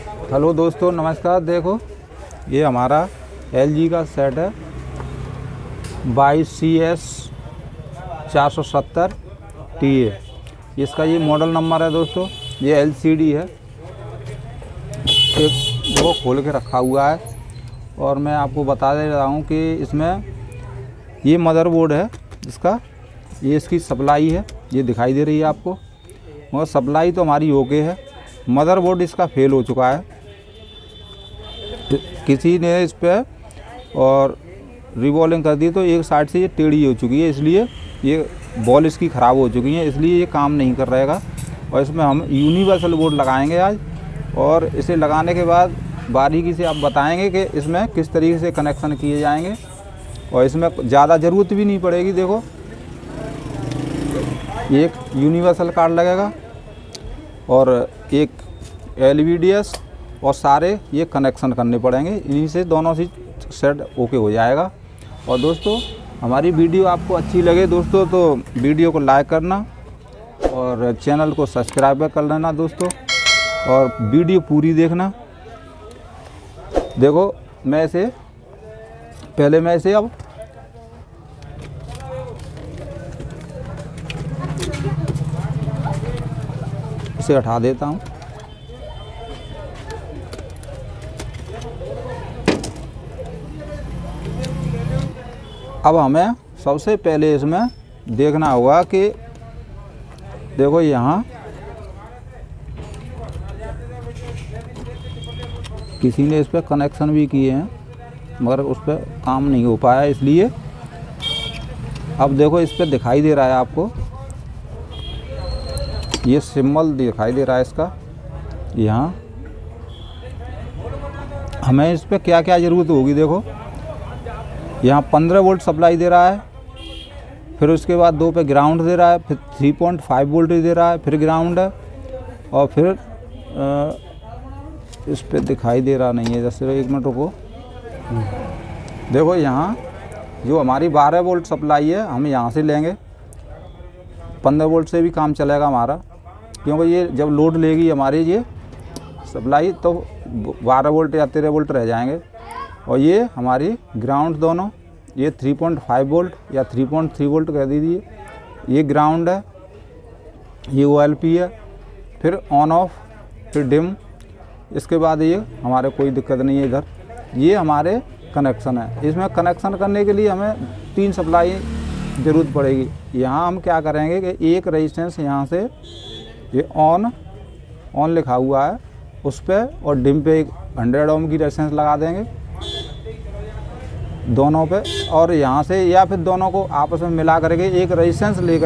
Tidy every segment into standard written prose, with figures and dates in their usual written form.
Hello दोस्तों, नमस्कार। देखो ये हमारा LG का सेट है 22CS470TA। इसका ये मॉडल नंबर है दोस्तों। ये LCD है, एक वो खोल के रखा हुआ है। और मैं आपको बता दे रहा हूँ कि इसमें ये मदरबोर्ड है इसका, ये इसकी सप्लाई है, ये दिखाई दे रही है आपको। और सप्लाई तो हमारी ओके है, मदरबोर्ड इसका फेल हो चुका है। किसी ने इस पर और रिवॉल्विंग कर दी तो एक साइड से ये टेढ़ी हो चुकी है, इसलिए ये बॉल इसकी ख़राब हो चुकी है, इसलिए ये काम नहीं कर रहेगा। और इसमें हम यूनिवर्सल बोर्ड लगाएंगे आज, और इसे लगाने के बाद बारीकी से आप बताएंगे कि इसमें किस तरीके से कनेक्शन किए जाएंगे। और इसमें ज़्यादा ज़रूरत भी नहीं पड़ेगी। देखो एक यूनिवर्सल कार्ड लगेगा और एक LVDS, और सारे ये कनेक्शन करने पड़ेंगे। इन्हीं से दोनों से सेट ओके हो जाएगा। और दोस्तों हमारी वीडियो आपको अच्छी लगे दोस्तों तो वीडियो को लाइक करना और चैनल को सब्सक्राइब कर लेना दोस्तों, और वीडियो पूरी देखना। देखो मैं इसे अब इसे हटा देता हूँ। अब हमें सबसे पहले इसमें देखना होगा कि देखो यहाँ किसी ने इस पर कनेक्शन भी किए हैं मगर उस पर काम नहीं हो पाया, इसलिए अब देखो इस पर दिखाई दे रहा है आपको, ये सिंबल दिखाई दे रहा है इसका। यहाँ हमें इस पर क्या क्या ज़रूरत होगी। देखो यहाँ 15 वोल्ट सप्लाई दे रहा है, फिर उसके बाद 2 पे ग्राउंड दे रहा है, फिर 3.5 वोल्ट दे रहा है, फिर ग्राउंड है, और फिर इस पे दिखाई दे रहा नहीं है, जैसे 1 मिनट रुको। देखो यहाँ जो हमारी 12 वोल्ट सप्लाई है हम यहाँ से लेंगे। 15 वोल्ट से भी काम चलेगा हमारा, क्योंकि ये जब लोड लेगी हमारी ये सप्लाई तो 12 वोल्ट या 13 वोल्ट रह जाएंगे। और ये हमारी ग्राउंड दोनों, ये 3.5 वोल्ट या 3.3 वोल्ट कह दीजिए, ये ग्राउंड है, ये OLP है, फिर ऑन ऑफ, फिर डिम। इसके बाद ये हमारे कोई दिक्कत नहीं है। इधर ये हमारे कनेक्शन है। इसमें कनेक्शन करने के लिए हमें 3 सप्लाई ज़रूरत पड़ेगी। यहाँ हम क्या करेंगे कि एक रेजिस्टेंस यहाँ से ये ऑन लिखा हुआ है उस पर, और डिम पे 100 ओम की रेजिस्टेंस लगा देंगे दोनों पे। और यहाँ से या फिर दोनों को आपस में मिला करके एक रेजिस्टेंस ले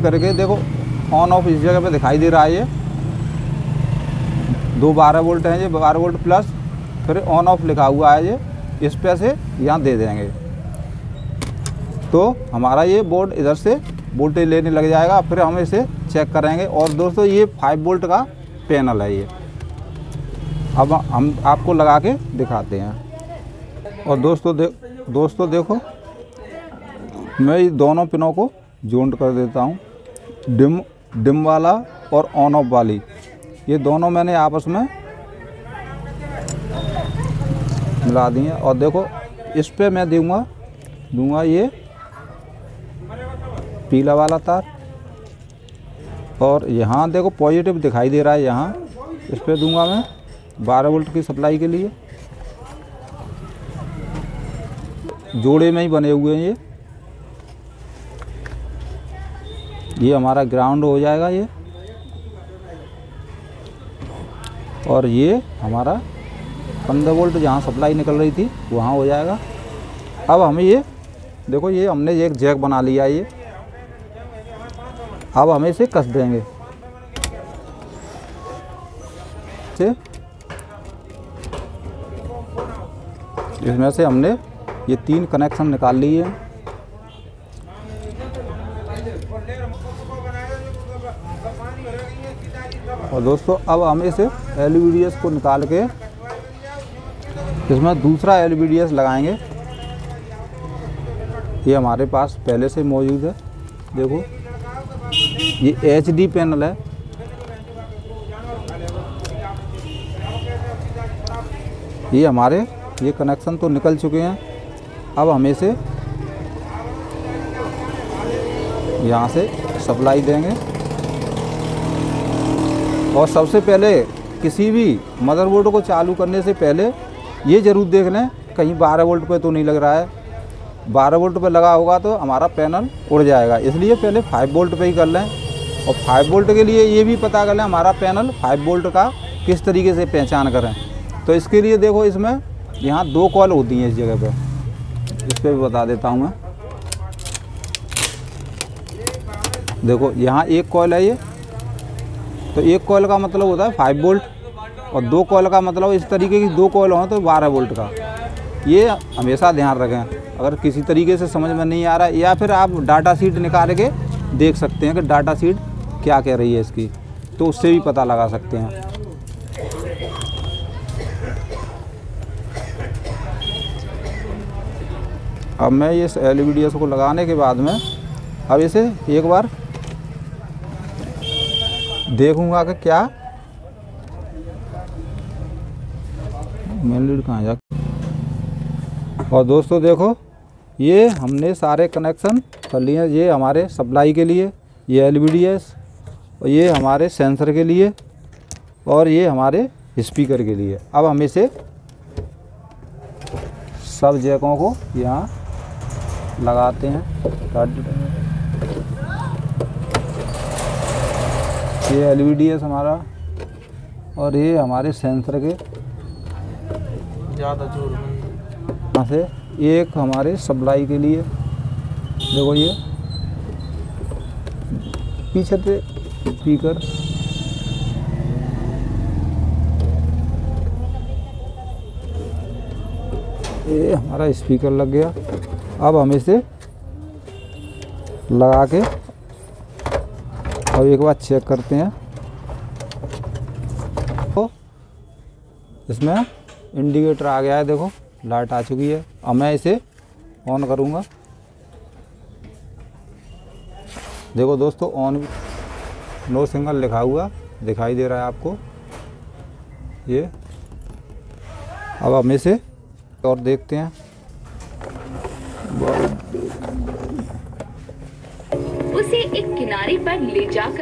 करके देखो ऑन ऑफ इस जगह पे दिखाई दे रहा है। ये 2 12 वोल्ट हैं, ये 12 वोल्ट प्लस, फिर ऑन ऑफ लिखा हुआ है, ये इस पे से यहाँ दे देंगे तो हमारा ये बोर्ड इधर से वोल्टेज लेने लग जाएगा। फिर हम इसे चेक करेंगे। और दोस्तों ये 5 वोल्ट का पैनल है ये। अब हम आपको लगा के दिखाते हैं। और दोस्तों देखो मैं ये दोनों पिनों को जॉइंट कर देता हूँ, डिम वाला और ऑन ऑफ वाली, ये दोनों मैंने आपस में मिला दिए। और देखो इस पे मैं दूंगा ये पीला वाला तार, और यहाँ देखो पॉजिटिव दिखाई दे रहा है, यहाँ इस पे दूंगा मैं 12 वोल्ट की सप्लाई के लिए। जोड़े में ही बने हुए हैं ये हमारा ग्राउंड हो जाएगा ये, और ये हमारा 15 वोल्ट जहाँ सप्लाई निकल रही थी वहाँ हो जाएगा। अब हमें ये देखो ये हमने एक जैक बना लिया ये। अब हमें इसे कस देंगे इसमें से हमने ये 3 कनेक्शन निकाल लिए हैं। और दोस्तों अब हम इसे LVDS को निकाल के इसमें दूसरा LVDS लगाएंगे। ये हमारे पास पहले से मौजूद है। देखो ये HD पैनल है, ये हमारे ये कनेक्शन तो निकल चुके हैं। अब हमें से यहाँ से सप्लाई देंगे। और सबसे पहले किसी भी मदरबोर्ड को चालू करने से पहले ये ज़रूर देख लें कहीं 12 वोल्ट पे तो नहीं लग रहा है। 12 वोल्ट पे लगा होगा तो हमारा पैनल उड़ जाएगा, इसलिए पहले 5 वोल्ट पे ही कर लें। और 5 वोल्ट के लिए ये भी पता कर लें हमारा पैनल 5 वोल्ट का किस तरीके से पहचान करें। तो इसके लिए देखो, इसमें यहाँ 2 कॉइल होती हैं इस जगह पे, इस पर भी बता देता हूँ मैं। देखो यहाँ एक कॉइल है ये, तो एक कॉइल का मतलब होता है 5 वोल्ट, और 2 कॉइल का मतलब इस तरीके की 2 कॉइल हों तो 12 वोल्ट का। ये हमेशा ध्यान रखें। अगर किसी तरीके से समझ में नहीं आ रहा है, या फिर आप डाटा शीट निकाल के देख सकते हैं कि डाटा शीट क्या कह रही है इसकी, तो उससे भी पता लगा सकते हैं। अब मैं ये LVDS को लगाने के बाद में अब इसे एक बार देखूंगा कि क्या मेन लीड कहाँ जा। और दोस्तों देखो, ये हमने सारे कनेक्शन कर लिए हैं। ये हमारे सप्लाई के लिए, ये LVDS, और ये हमारे सेंसर के लिए, और ये हमारे स्पीकर के लिए। अब हम इसे सब जैकों को यहाँ लगाते हैं। ये LVDS हमारा, और ये हमारे सेंसर के ज़्यादा जोर यहाँ से एक हमारे सप्लाई के लिए। देखो ये पीछे से स्पीकर, ये हमारा स्पीकर लग गया। अब हम इसे लगा के और एक बार चेक करते हैं। तो इसमें इंडिकेटर आ गया है, देखो लाइट आ चुकी है। अब मैं इसे ऑन करूँगा। देखो दोस्तों, ऑन नो सिंगल लिखा हुआ दिखाई दे रहा है आपको ये। अब हम इसे और देखते हैं। उसे एक किनारे पर ले जाकर